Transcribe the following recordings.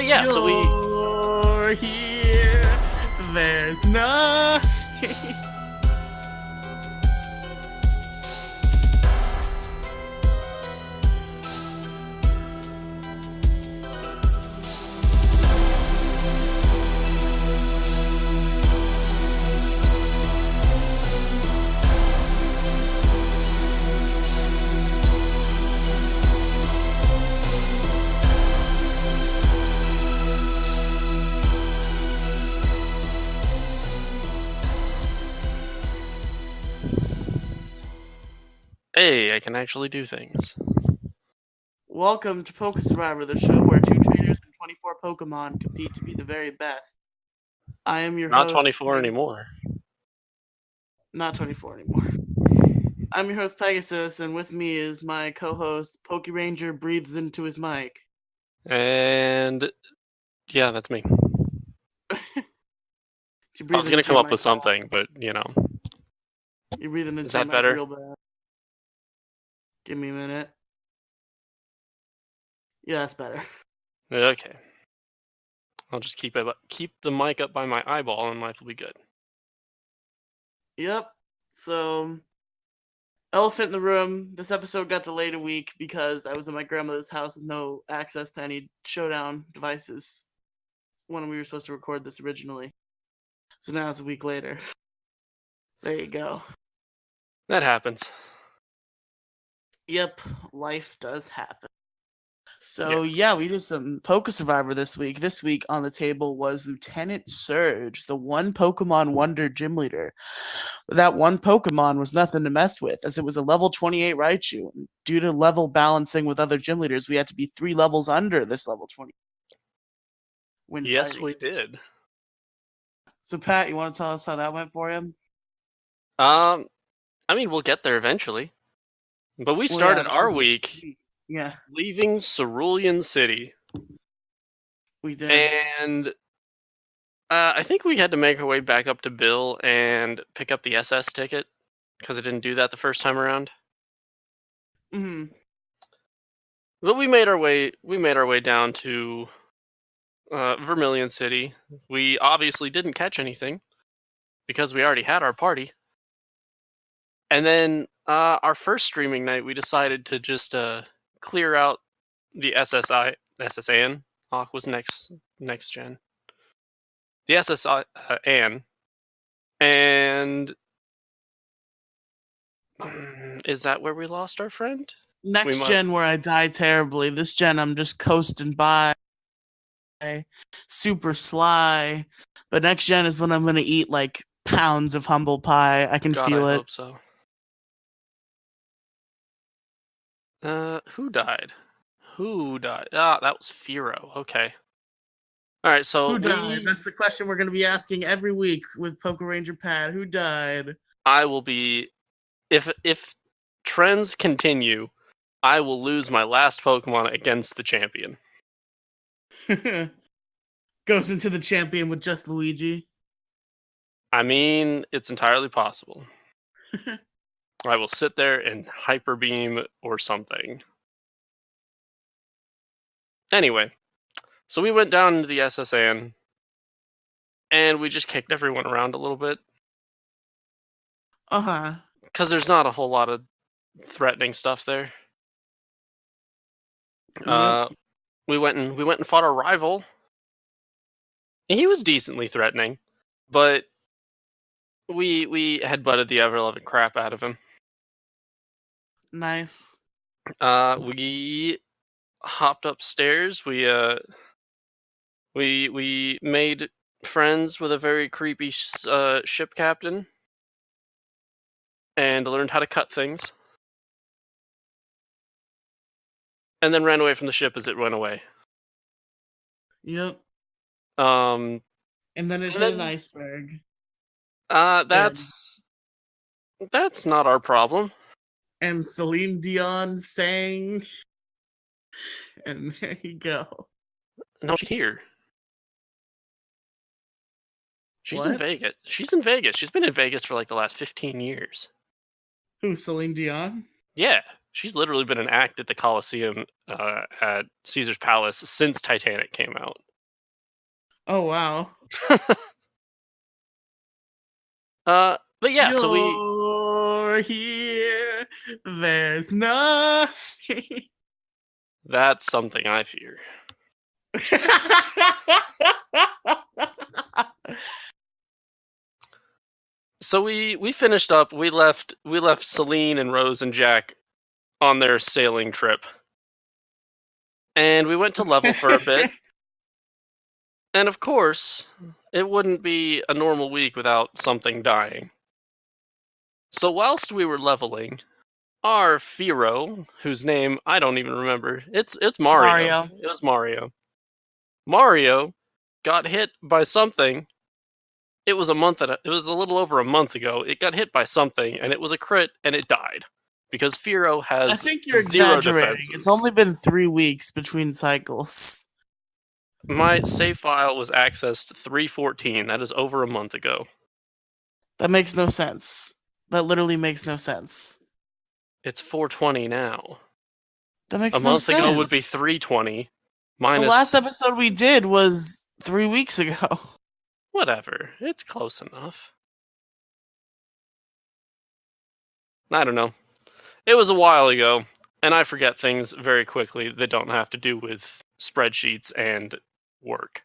yeah, so we... You're here. There's nothing. Hey, I can actually do things. Welcome to PokeSurvivor, the show where 2 trainers and 24 Pokemon compete to be the very best. I am your Not host. 24 anymore. Not 24 anymore. I'm your host, Pegasus, and with me is my co-host, PokeRanger breathes into his mic. And... yeah, that's me. You I was going to come up with something, but, you know. You're breathing into Is your that mic better? real bad. Give me a minute. Yeah, that's better. Okay. I'll just keep the mic up by my eyeball and life will be good. Yep. So, elephant in the room. This episode got delayed a week because I was at my grandmother's house with no access to any showdown devices when we were supposed to record this originally. So now it's a week later. There you go. That happens. Yep, life does happen. So Yes. yeah, we did some PokeSurvivor this week. This week on the table was Lieutenant Surge, the one Pokemon Wonder gym leader. That one Pokemon was nothing to mess with, as it was a level 28 Raichu. Due to level balancing with other gym leaders, we had to be 3 levels under this level 20 when Yes, fighting. we did. So Pat, you want to tell us how that went for you? I mean, we'll get there eventually. But we started our week Yeah, leaving Cerulean City. we did. And I think we had to make our way back up to Bill and pick up the SS ticket because it didn't do that the first time around. Hmm. But we made our way down to Vermilion City. We obviously didn't catch anything because we already had our party. And then our first streaming night, we decided to just clear out the SSN. Was next gen. The SSN. And is that where we lost our friend? Next gen where I die terribly. This gen I'm just coasting by. Super sly. But next gen is when I'm going to eat like pounds of humble pie. I can feel I it. hope so. Who died? Ah, that was Firo. Okay. All right, so who died? That's the question we're going to be asking every week with PokeRanger Pat. Who died? I will be... If trends continue, I will lose my last Pokemon against the champion. Goes into the champion with just Luigi. I mean, it's entirely possible. I will sit there and Hyper Beam or something. Anyway, so we went down into the SSN, and we just kicked everyone around a little bit. Uh-huh. Because there's not a whole lot of threatening stuff there. Yep. We went and fought our rival. He was decently threatening, but we headbutted the ever-loving crap out of him. Nice. We hopped upstairs. We made friends with a very creepy ship captain, and learned how to cut things. And then ran away from the ship as it went away. Yep. And then it hit an iceberg. That's not our problem. And Celine Dion sang. And there you go. No, she's here. She's What? in Vegas. She's in Vegas. She's been in Vegas for like the last 15 years. Who, Celine Dion? Yeah. She's literally been an act at the Coliseum at Caesar's Palace since Titanic came out. Oh wow. But yeah, so we You're here. There's nothing. that's something I fear. So we finished up. We left Celine and Rose and Jack on their sailing trip, and we went to level for a bit. And of course, it wouldn't be a normal week without something dying. So whilst we were leveling, our Firo, whose name I don't even remember, it's Mario. Mario. It was Mario. Mario got hit by something. It was it was a little over a month ago. It got hit by something, and it was a crit, and it died because Firo I has think you're zero exaggerating. It's defenses. only been 3 weeks between cycles. My save file was accessed 314. That is over a month ago. That makes no sense. That literally makes no sense. It's 420 now. That A makes no month ago would be sense. 320 The last minus episode we did was 3 weeks ago. whatever. It's close enough. I don't know. It was a while ago, and I forget things very quickly that don't have to do with spreadsheets and work.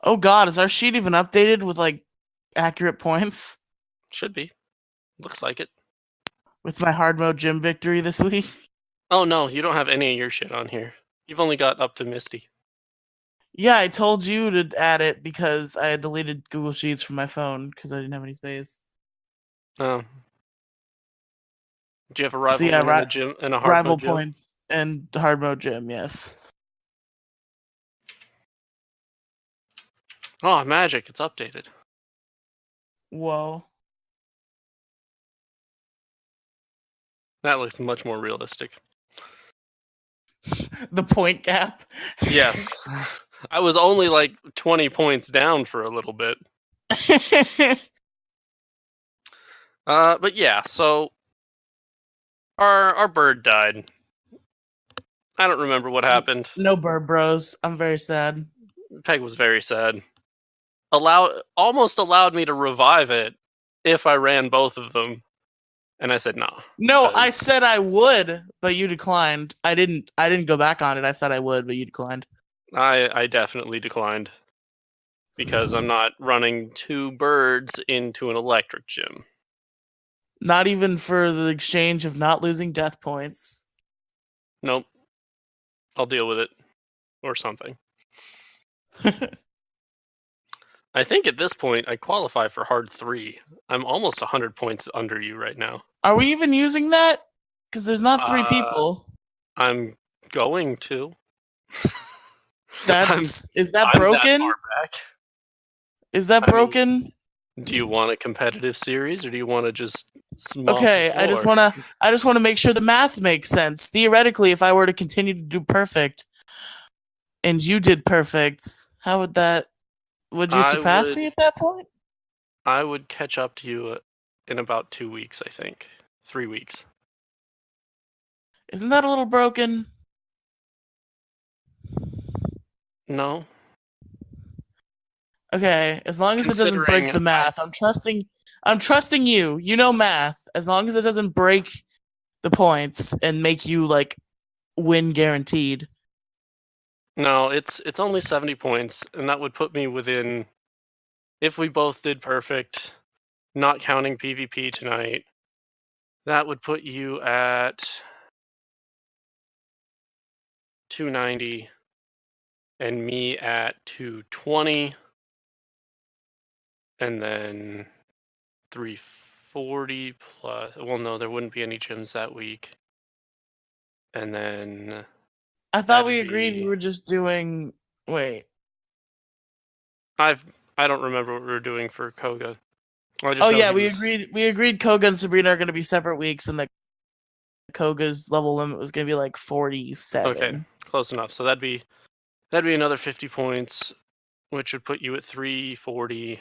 Oh god, is our sheet even updated with like accurate points? Should be. Looks like it. With my hard mode gym victory this week? Oh no, you don't have any of your shit on here. You've only got up to Misty. Yeah, I told you to add it because I had deleted Google Sheets from my phone because I didn't have any space. Oh. Do you have a So rival yeah, win in the gym in a hard rival mode gym? points and hard mode gym, yes. Oh, magic! It's updated. Whoa. That looks much more realistic. The point gap. Yes. I was only like 20 points down for a little bit. But yeah, so our bird died. I don't remember what happened. No bird bros. I'm very sad. Peg was very sad. Almost allowed me to revive it if I ran both of them, and I said nah No, I because said I would, but you declined. I didn't go back on it. I said I would, but you declined. I definitely declined because I'm not running two birds into an electric gym. Not even for the exchange of not losing death points. Nope. I'll deal with it or something. I think at this point I qualify for hard 3. I'm almost 100 points under you right now. Are we even using that? Because there's not 3 Uh, people. I'm going to. Is that I'm that broken? far back. Is that I mean, broken? do you want a competitive series or do you want to just mop the Okay, floor? I just want to make sure the math makes sense. Theoretically, if I were to continue to do perfect and you did perfect, how would that would you surpass me at that point? I would catch up to you in about 2 weeks, I think. 3 weeks. Isn't that a little broken? No. Okay, as long as it doesn't break Considering the math. I'm trusting you. You know math. As long as it doesn't break the points and make you like win guaranteed. No, it's only 70 points, and that would put me within, if we both did perfect, not counting PvP tonight, that would put you at 290 and me at 220, and then 340 plus, well no, there wouldn't be any gyms that week. And then I thought we agreed we were just doing wait. I don't remember what we were doing for Koga. I just Oh know yeah, he was we agreed Koga and Sabrina are gonna be separate weeks and that Koga's level limit was gonna be like 47. okay, close enough. So that'd be another 50 points, which would put you at 340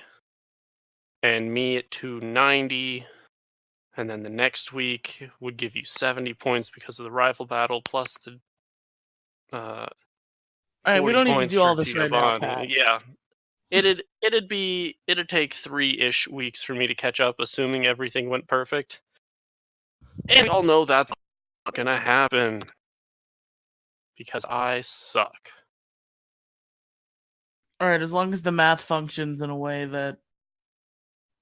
and me at 290. And then the next week would give you 70 points because of the rival battle plus the All right, we 40 don't need to points do for all this right now, Giovanni. Pat. Yeah, it'd take 3-ish weeks for me to catch up, assuming everything went perfect. And we all know that's not gonna happen because I suck. All right, as long as the math functions in a way that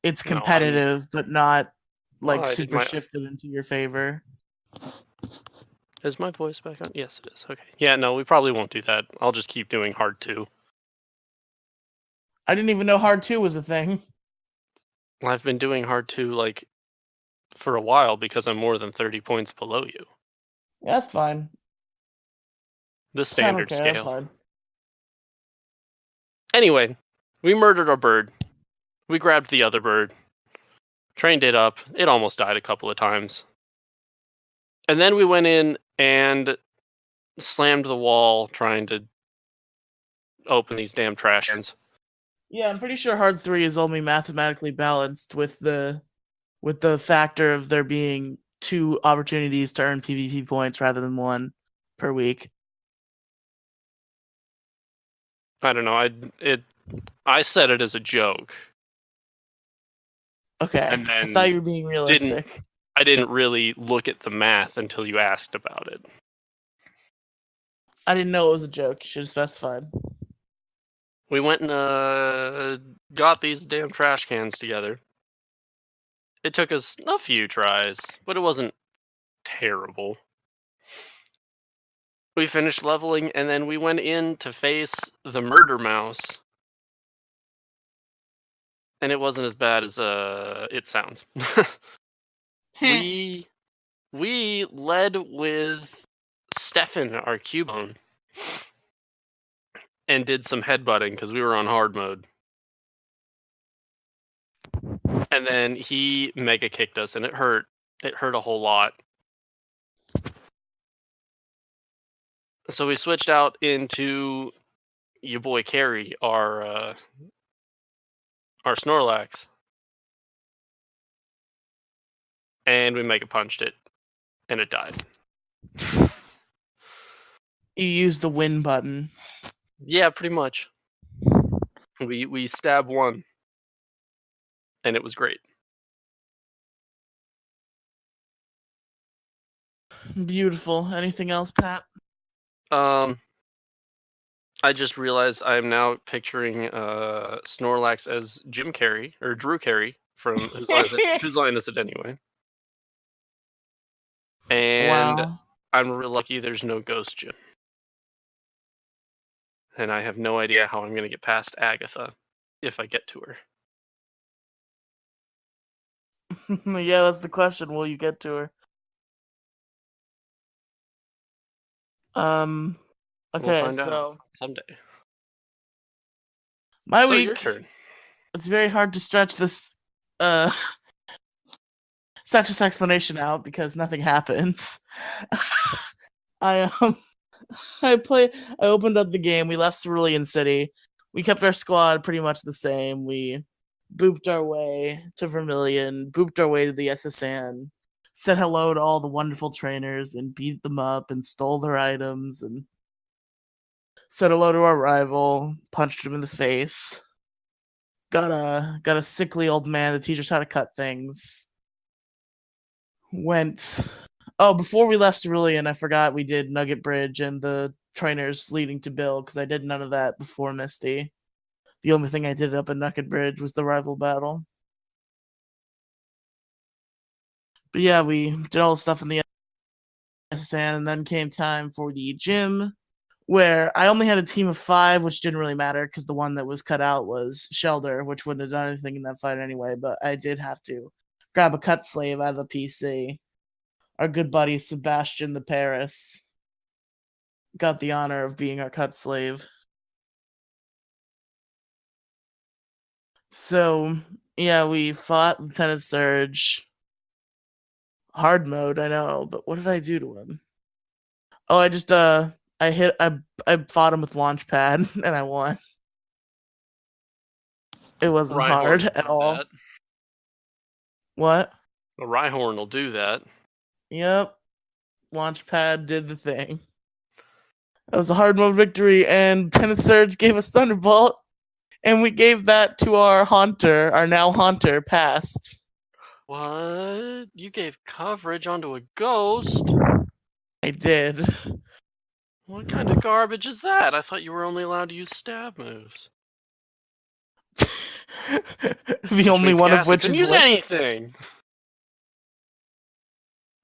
it's No, I'm. competitive but not Well, like I did super my. shifted into your favor. Is my voice back on? Yes, it is. Okay. Yeah, no, we probably won't do that. I'll just keep doing hard 2. I didn't even know hard 2 was a thing. I've been doing hard 2 like for a while because I'm more than 30 points below you. Yeah, that's fine. The I don't standard care. That's scale. fine. Anyway, we murdered our bird. We grabbed the other bird, trained it up. It almost died a couple of times. And then we went in and slammed the wall trying to open these damn trash cans. Yeah, I'm pretty sure hard 3 is only mathematically balanced with the factor of there being 2 opportunities to earn PvP points rather than 1 per week. I don't know. I said it as a joke, Okay, and I thought then you were being didn't realistic. I didn't really look at the math until you asked about it. I didn't know it was a joke. You should have specified. We went and got these damn trash cans together. It took us a few tries, but it wasn't terrible. We finished leveling, and then we went in to face the murder mouse, and it wasn't as bad as it sounds. we led with Stefan, our Cubone, and did some headbutting because we were on hard mode. And then he mega kicked us, and it hurt. It hurt a whole lot. So we switched out into your boy Carrie, our Snorlax, and we mega punched it, and it died. You used the win button. Yeah, pretty much. We stab 1, and it was great. Beautiful. Anything else, Pat? I just realized I am now picturing Snorlax as Jim Carrey or Drew Carey from Whose Line Is It Anyway? And Wow. I'm real lucky there's no Ghost Jim. And I have no idea how I'm going to get past Agatha if I get to her. Yeah, that's the question. Will you get to her? We'll Okay, find out so someday. my So your week. turn. It's very hard to stretch this such this explanation out because nothing happens. I I opened up the game, we left Cerulean City. We kept our squad pretty much the same. We booped our way to Vermilion, booped our way to the SSN, said hello to all the wonderful trainers and beat them up and stole their items and said hello to our rival, punched him in the face. Got a sickly old man to teach us how to cut things. Went before we left Cerulean, I forgot we did Nugget Bridge and the trainers leading to Bill because I did none of that before Misty. The only thing I did up at Nugget Bridge was the rival battle. But yeah, we did all the stuff in the SSN, and then came time for the gym, where I only had a team of 5, which didn't really matter because the one that was cut out was Shelder, which wouldn't have done anything in that fight anyway. But I did have to grab a cut slave out of the PC. Our good buddy Sebastian the Paris got the honor of being our cut slave. So yeah, we fought Lieutenant Surge. Hard mode, I know, but what did I do to him? Oh, I just I fought him with Launchpad and I won. It wasn't Rhyhorn hard will at do all. that. What? A Rhyhorn will do that. Yep. Launchpad did the thing. That was a hard mode victory, and Tennis Surge gave us Thunderbolt, and we gave that to our Haunter, our now Haunter, Past. What? You gave coverage onto a ghost? I did. What kind of garbage is that? I thought you were only allowed to use stab moves. The only one of which couldn't is use Lick. anything.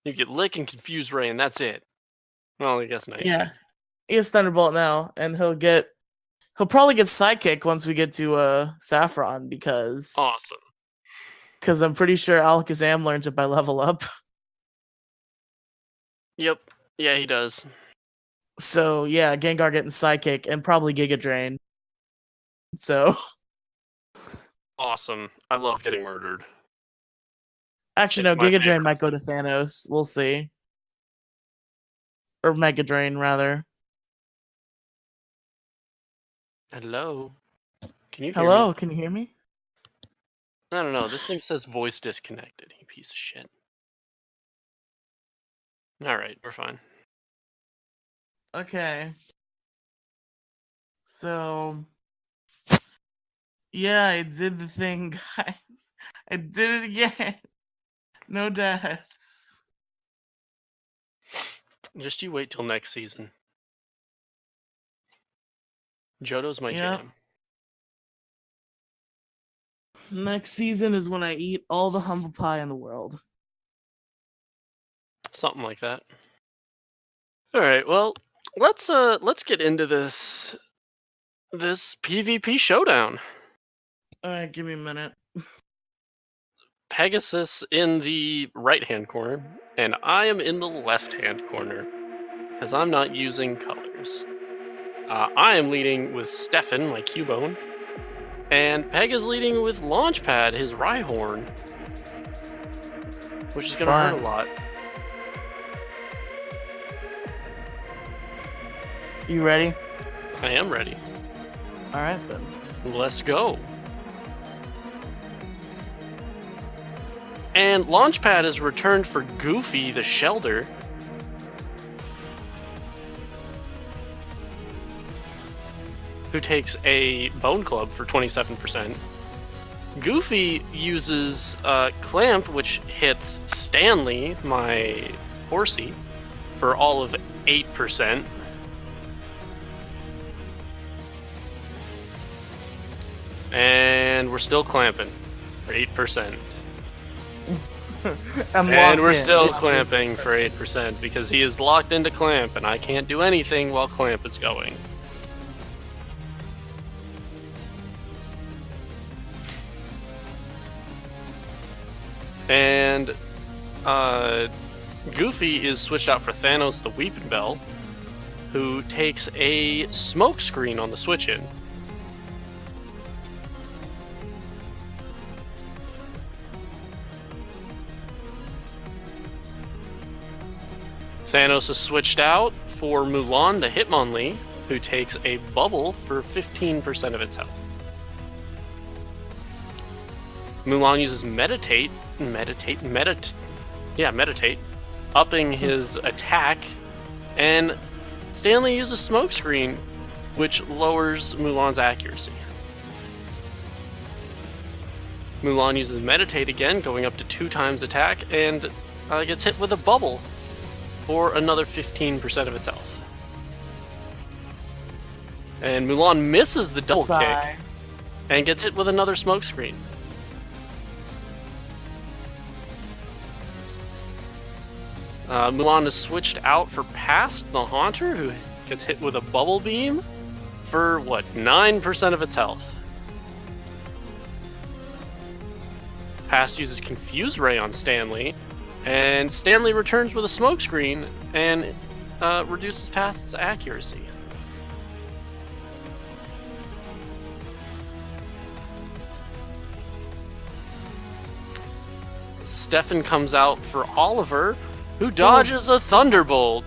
You get Lick and Confuse Ray, and that's it. Well, I guess nice. Yeah. He has Thunderbolt now, and he'll probably get Psychic once we get to Saffron because Awesome. I'm pretty sure Alakazam learns it by level up. Yep. Yeah, he does. So yeah, Gengar getting Psychic and probably Giga Drain. So awesome. I love getting murdered. Actually, no, Giga Drain might go to Thanos. We'll see. Or Mega Drain, rather. Hello? Can you hear Hello, me? can you hear me? I don't know. This thing says voice disconnected, you piece of shit. Alright, we're fine. Okay. So... yeah, I did the thing, guys. I did it again. No deaths. Just you wait till next season. Johto's my jam. Next season is when I eat all the humble pie in the world. Something like that. Alright, well, let's get into this PvP showdown. Alright, give me a minute. Pegasus in the right-hand corner, and I am in the left-hand corner, because I'm not using colors. I am leading with Stefan, my Cubone, and Peg is leading with Launchpad, his Rhyhorn, which is going to hurt a lot. You ready? I am ready. Alright then. Let's go. And Launchpad has returned for Goofy the Shelder. Who takes a Bone Club for 27%. Goofy uses Clamp, which hits Stanley, my horsey, for all of 8%. And we're still clamping for 8%. And we're still clamping for 8% because he is locked into Clamp and I can't do anything while Clamp is going. And Goofy is switched out for Thanos the Weeping Bell, who takes a smoke screen on the switch in. Thanos is switched out for Mulan the Hitmonlee, who takes a bubble for 15% of its health. Mulan uses Meditate, upping his attack, and Stanley uses Smokescreen, which lowers Mulan's accuracy. Mulan uses Meditate again, going up to 2 times attack, and gets hit with a bubble for another 15% of its health. And Mulan misses the double kick and gets hit with another Smokescreen. Mulan is switched out for Past the Haunter, who gets hit with a Bubble Beam for, 9% of its health. Past uses Confuse Ray on Stanley, and Stanley returns with a Smokescreen and reduces Past's accuracy. Stefan comes out for Oliver, who dodges a Thunderbolt.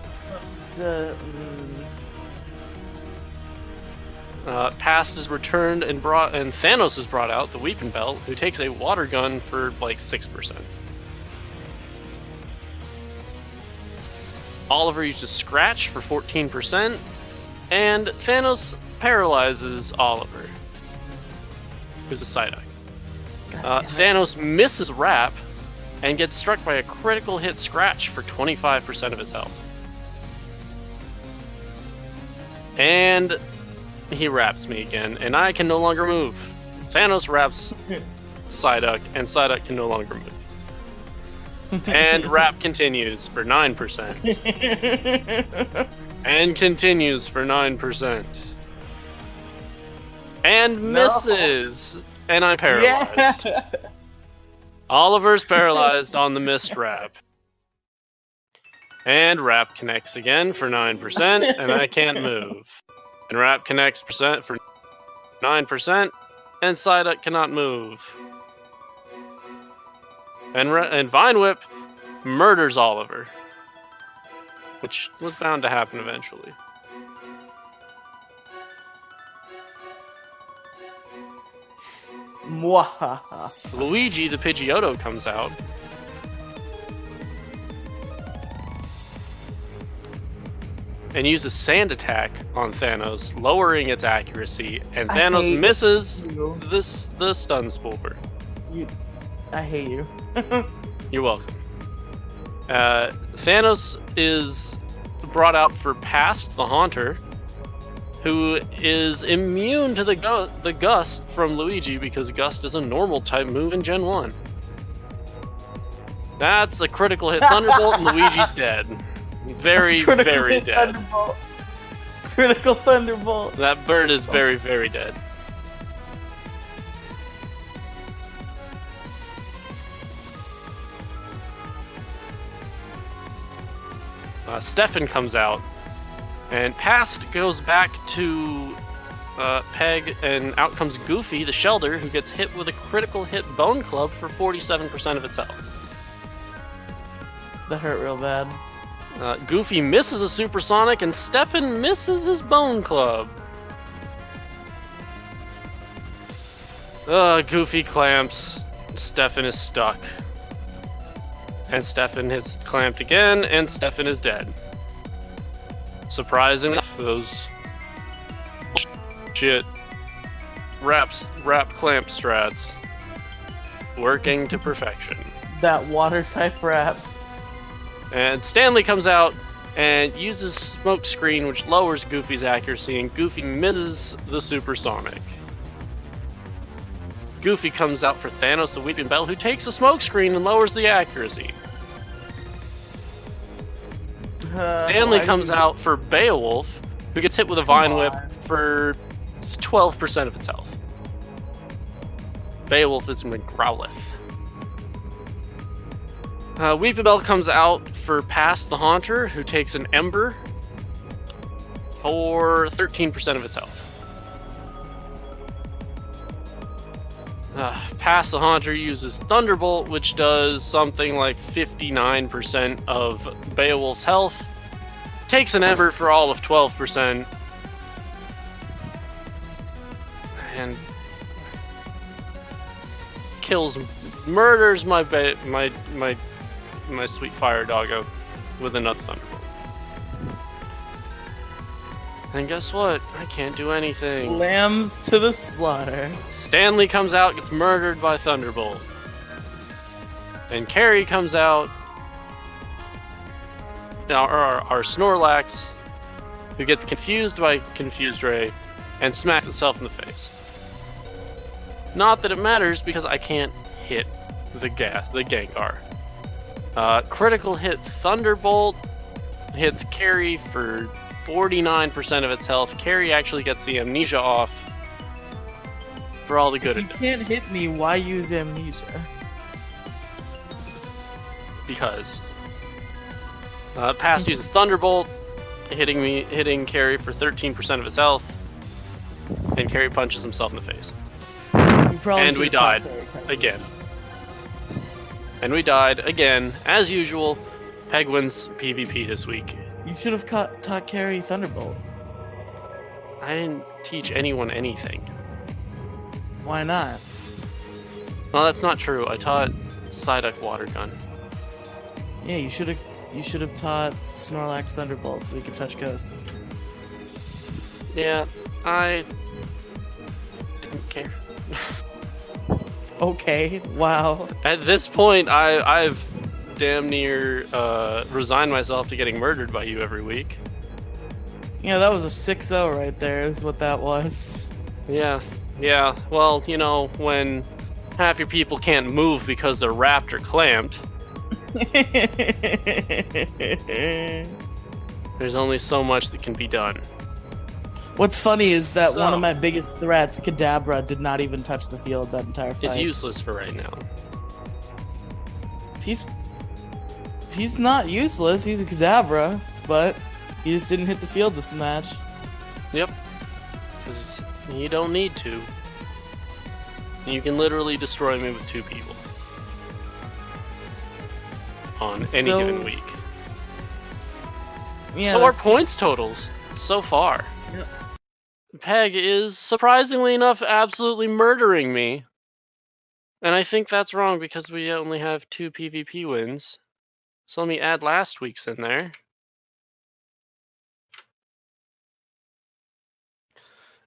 Past is returned and Thanos is brought out, the Weeping Bell, who takes a Water Gun for 6%. Oliver uses Scratch for 14%, And Thanos paralyzes Oliver, who's a Psyduck. Thanos misses Rap and gets struck by a critical hit scratch for 25% of his health. And he wraps me again, and I can no longer move. Thanos wraps Psyduck, and Psyduck can no longer move. And Rap continues for 9%. And continues for 9%. And misses! And I'm paralyzed. Yeah. Oliver's paralyzed on the missed Rap. And Rap connects again for 9%, and I can't move. And Rap connects percent for 9%, and Psyduck cannot move. And Vine Whip murders Oliver, which was bound to happen eventually. Mwahaha. Luigi the Pidgeotto comes out. And uses Sand Attack on Thanos, lowering its accuracy, and Thanos misses the Stun Spore. I hate you. You're welcome. Thanos is brought out for Past the Haunter, who is immune to the Gust from Luigi because Gust is a normal type move in Gen 1. That's a critical hit Thunderbolt, and Luigi's dead. Very, very dead. Thunderbolt. Critical Thunderbolt. That bird is very, very dead. Stefan comes out, and Past goes back to Peg, and out comes Goofy, the Shelder, who gets hit with a critical hit Bone Club for 47% of its health. That hurt real bad. Goofy misses a Supersonic, and Stefan misses his Bone Club. Goofy clamps. Stefan is stuck. And Stefan is clamped again, and Stefan is dead. Surprising enough, those shit rap clamp strats working to perfection. That water type Rap. And Stanley comes out and uses Smoke Screen, which lowers Goofy's accuracy, and Goofy misses the Supersonic. Goofy comes out for Thanos the Weeping Bell, who takes a Smoke Screen and lowers the accuracy. Stanley comes out for Beowulf, who gets hit with a Vine Whip for 12% of its health. Beowulf is Growlithe. Weeping Bell comes out for Past the Haunter, who takes an Ember for 13% of its health. Past the Haunter uses Thunderbolt, which does something like 59% of Beowulf's health. Takes an Ember for all of 12%. And murders my sweet fire doggo with another Thunderbolt. And guess what? I can't do anything. Lambs to the slaughter. Stanley comes out, gets murdered by Thunderbolt. And Carrie comes out. Our Snorlax, who gets confused by Confused Ray and smacks itself in the face. Not that it matters because I can't hit the Gengar. Critical hit Thunderbolt hits Carrie for 49% of its health. Carrie actually gets the amnesia off for all the good it does. If you can't hit me, why use amnesia? Because Past uses Thunderbolt, hitting Carrie for 13% of its health, and Carrie punches himself in the face. And we died again. And we died again, as usual. Peg wins PvP this week. You should have taught Carrie Thunderbolt. I didn't teach anyone anything. Why not? Well, that's not true. I taught Psyduck Water Gun. Yeah, you should have taught Snorlax Thunderbolt so he could touch ghosts. Yeah, I didn't care. Okay, wow. At this point, I've damn near resigned myself to getting murdered by you every week. Yeah, that was a 6-0 right there, is what that was. Yeah, yeah. Well, you know, when half your people can't move because they're wrapped or clamped, there's only so much that can be done. What's funny is that one of So, my biggest threats, Kadabra, did not even touch the field that entire is fight. useless for right now. He's not useless. He's a Kadabra, but he just didn't hit the field this match. Yep. Because you don't need to. You can literally destroy me with 2 people on any given week. Yeah, so our points totals so far. Yep. Peg is, surprisingly enough, absolutely murdering me. And I think that's wrong because we only have 2 PvP wins. So let me add last week's in there.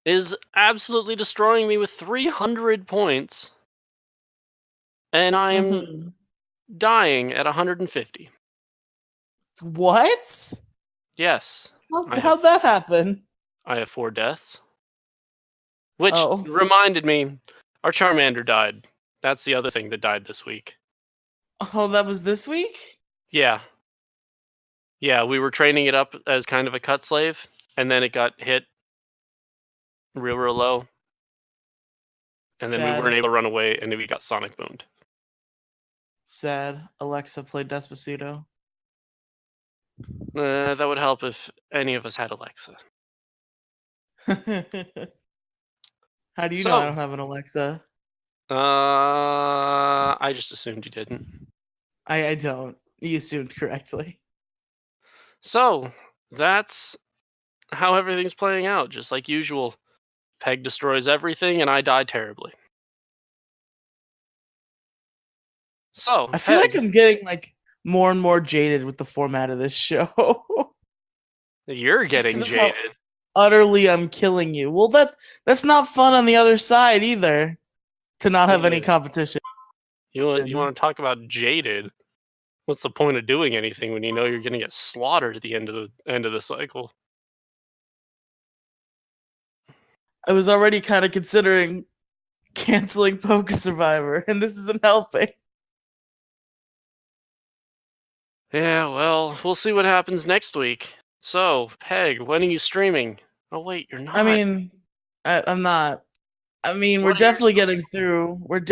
Is absolutely destroying me with 300 points. And I am dying at 150. What? Yes. How'd that happen? I have 4 deaths. Which reminded me, our Charmander died. That's the other thing that died this week. Oh, that was this week? Yeah. Yeah, we were training it up as kind of a cut slave, and then it got hit real low. And then we weren't able to run away, and then we got Sonic boomed. Sad. Alexa played Despacito. That would help if any of us had Alexa. How do you know I don't have an Alexa? I just assumed you didn't. I don't. You assumed correctly. So, that's how everything's playing out, just like usual. Peg destroys everything, and I die terribly. So, I feel like I'm getting like more and more jaded with the format of this show. You're getting jaded. Utterly, I'm killing you. Well, that's not fun on the other side either. To not have any competition. You want to talk about jaded? What's the point of doing anything when you know you're going to get slaughtered at the end of the cycle? I was already kind of considering canceling PokeSurvivor, and this isn't helping. Yeah, well, we'll see what happens next week. So, Peg, when are you streaming? Oh wait, you're not. I mean, I'm not. I mean, we're definitely getting through. We're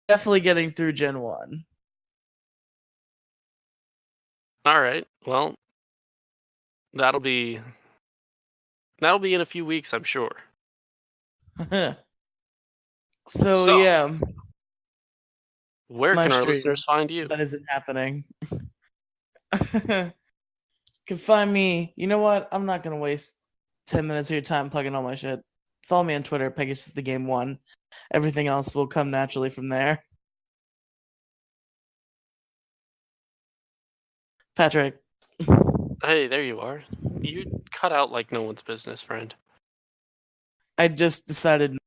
definitely getting through Gen 1. Alright, well, that'll be in a few weeks, I'm sure. So yeah. Where can our listeners find you? That isn't happening. Can find me. You know what? I'm not gonna waste 10 minutes of your time plugging all my shit. Follow me on Twitter, Pegasus the Game 1. Everything else will come naturally from there. Patrick. Hey, there you are. You cut out like no one's business, friend. I just decided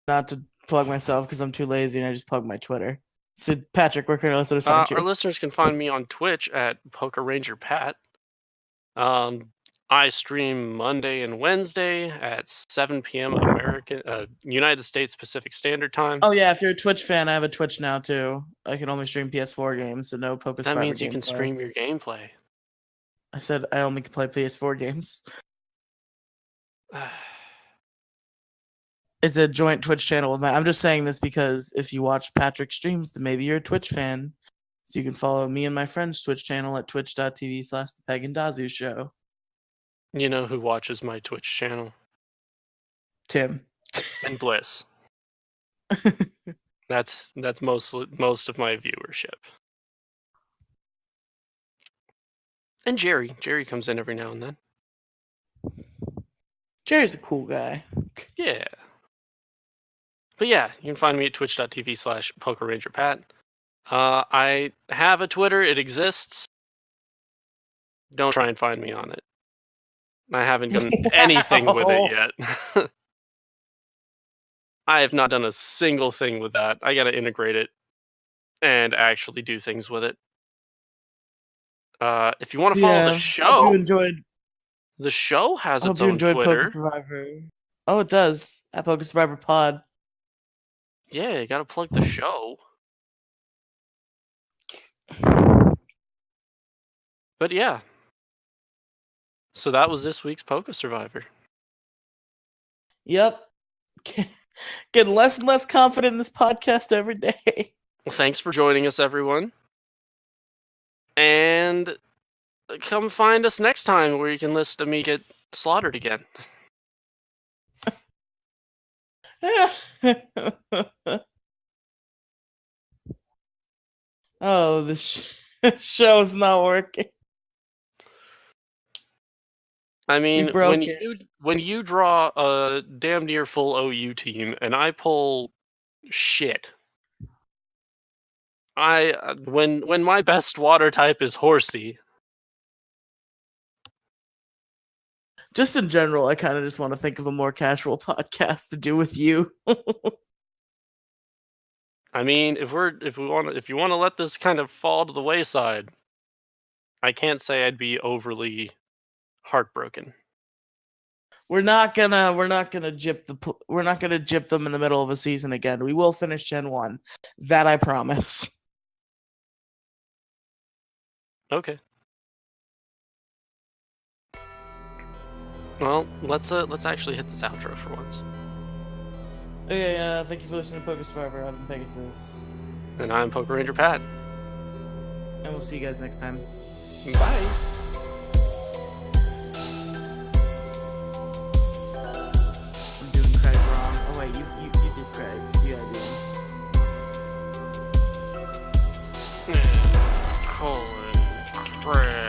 not to plug myself because I'm too lazy, and I just plug my Twitter. So, Patrick, where can our listeners find you? Our listeners can find me on Twitch at PokeRangerPat. I stream Monday and Wednesday at 7 p.m. United States Pacific Standard Time. Oh yeah, if you're a Twitch fan, I have a Twitch now too. I can only stream PS4 games, so no PokeSurvivor. That means you can stream your gameplay. I said I only can play PS4 games. It's a joint Twitch channel with I'm just saying this because if you watch Patrick streams, then maybe you're a Twitch fan. So you can follow me and my friend's Twitch channel at twitch.tv/The Peg and Dazu Show. You know who watches my Twitch channel? Tim. And Bliss. That's most of my viewership. And Jerry. Jerry comes in every now and then. Jerry's a cool guy. Yeah. But yeah, you can find me at twitch.tv/PokeRangerPat. I have a Twitter. It exists. Don't try and find me on it. I haven't done anything with it Wow. yet. I have not done a single thing with that. I gotta integrate it and actually do things with it. If you want So to follow yeah, the show I has its hope you own enjoyed Twitter. PokeSurvivor. Oh, it does. At PokeSurvivor Pod. Yeah, you gotta plug the show. But yeah. So that was this week's PokeSurvivor. Yep. Getting less and less confident in this podcast every day. Thanks for joining us, everyone. And come find us next time where you can listen to me get slaughtered again. Oh, this show's not working. I We mean, broke it. when you draw a damn near full OU team and I pull shit. When my best water type is Horsey. Just in general, I kind of just want to think of a more casual podcast to do with you. I mean, if you want to let this kind of fall to the wayside, I can't say I'd be overly heartbroken. We're not gonna jip them in the middle of a season again. We will finish Gen 1. That I promise. Okay. Well, let's actually hit this outro for once. Okay, thank you for listening to PokeSurvivor. I've been Pegasus. And I'm Poke Ranger Pat. And we'll see you guys next time. Bye. I'm doing Craig wrong. Oh wait, you did Craig. So yeah, I do. Colin Craig.